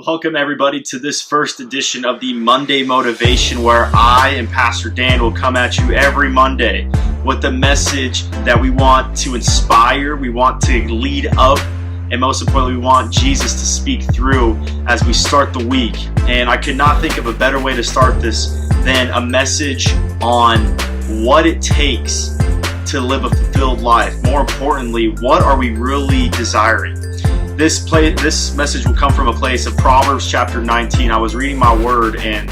Welcome everybody to this first edition of the Monday Motivation, where I and Pastor Dan will come at you every Monday with a message that we want to inspire, we want to lead up, and most importantly, we want Jesus to speak through as we start the week. And I could not think of a better way to start this than a message on what it takes to live a fulfilled life. More importantly, what are we really desiring? This message will come from a place of Proverbs chapter 19. I was reading my word and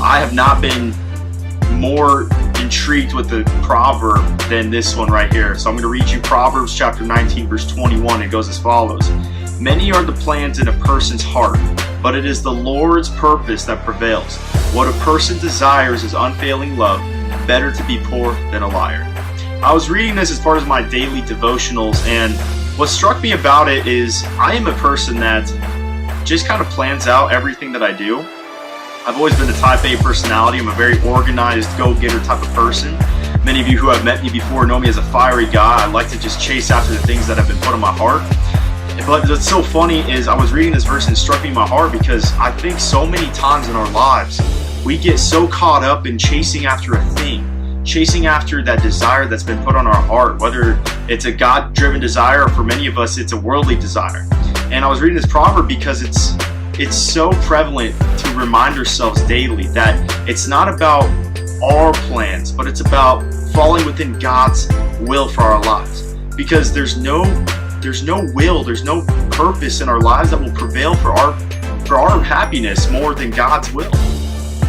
I have not been more intrigued with the proverb than this one right here. So I'm going to read you Proverbs chapter 19 verse 21. It goes as follows. Many are the plans in a person's heart, but it is the Lord's purpose that prevails. What a person desires is unfailing love. Better to be poor than a liar. I was reading this as part of my daily devotionals, and what struck me about it is I am a person that just kind of plans out everything that I do. I've always been the type A personality. I'm a very organized, go-getter type of person. Many of you who have met me before know me as a fiery guy. I like to just chase after the things that have been put on my heart. But what's so funny is I was reading this verse and it struck me in my heart because I think so many times in our lives we get so caught up in chasing after a thing. Chasing after that desire that's been put on our heart, whether it's a God-driven desire or for many of us it's a worldly desire. And I was reading this proverb because it's so prevalent to remind ourselves daily that it's not about our plans, but it's about falling within God's will for our lives. Because there's no will, there's no purpose in our lives that will prevail for our happiness more than God's will.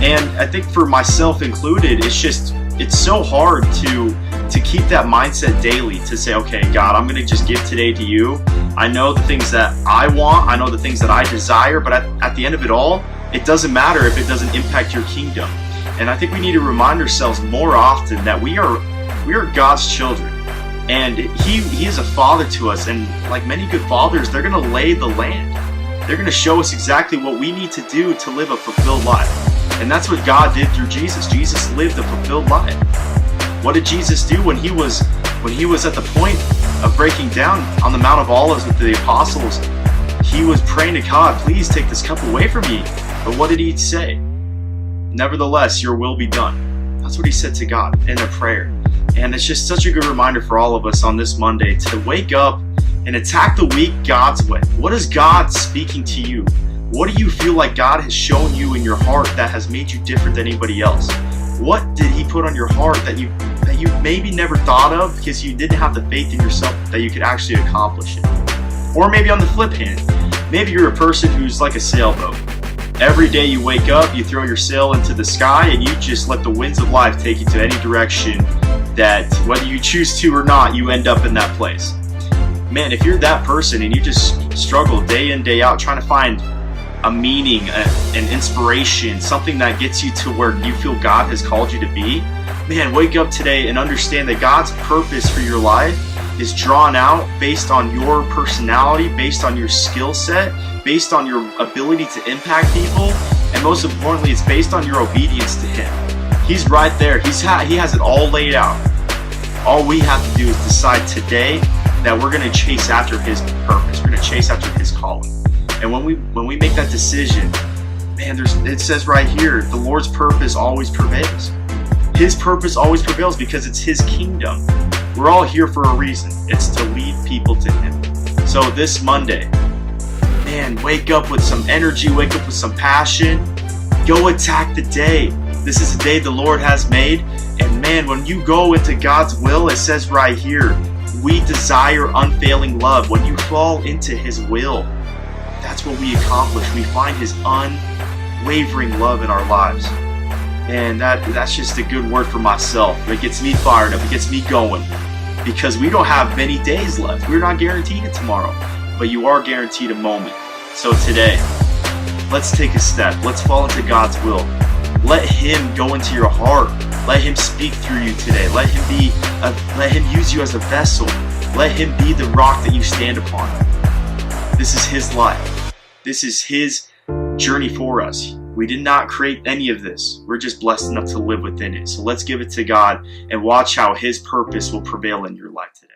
And I think for myself included, it's so hard to keep that mindset daily, to say, okay, God, I'm going to just give today to you. I know the things that I want, I know the things that I desire, but at the end of it all, it doesn't matter if it doesn't impact your kingdom. And I think we need to remind ourselves more often that we are God's children. And He is a father to us, and like many good fathers, they're going to lay the land. They're going to show us exactly what we need to do to live a fulfilled life. And that's what God did through Jesus. Jesus lived a fulfilled life. What did Jesus do when he was at the point of breaking down on the Mount of Olives with the apostles? He was praying to God, please take this cup away from me. But what did he say? Nevertheless, your will be done. That's what he said to God in a prayer. And it's just such a good reminder for all of us on this Monday to wake up and attack the week God's way. What is God speaking to you? What do you feel like God has shown you in your heart that has made you different than anybody else? What did He put on your heart that you maybe never thought of because you didn't have the faith in yourself that you could actually accomplish it? Or maybe on the flip hand, maybe you're a person who's like a sailboat. Every day you wake up, you throw your sail into the sky, and you just let the winds of life take you to any direction that, whether you choose to or not, you end up in that place. Man, if you're that person and you just struggle day in, day out trying to find a meaning, an inspiration, something that gets you to where you feel God has called you to be, man, wake up today and understand that God's purpose for your life is drawn out based on your personality, based on your skill set, based on your ability to impact people, and most importantly, it's based on your obedience to Him. He's right there. He has it all laid out. All we have to do is decide today that we're going to chase after His purpose. We're going to chase after His calling. And when we make that decision, man, it says right here, the Lord's purpose always prevails. His purpose always prevails because it's His kingdom. We're all here for a reason. It's to lead people to Him. So this Monday, man, wake up with some energy, wake up with some passion. Go attack the day. This is the day the Lord has made. And man, when you go into God's will, it says right here, we desire unfailing love. When you fall into His will, that's what we accomplish. We find His unwavering love in our lives. And that's just a good word for myself. It gets me fired up. It gets me going. Because we don't have many days left. We're not guaranteed a tomorrow. But you are guaranteed a moment. So today, let's take a step. Let's fall into God's will. Let Him go into your heart. Let Him speak through you today. Let Him use you as a vessel. Let Him be the rock that you stand upon. This is His life. This is His journey for us. We did not create any of this. We're just blessed enough to live within it. So let's give it to God and watch how His purpose will prevail in your life today.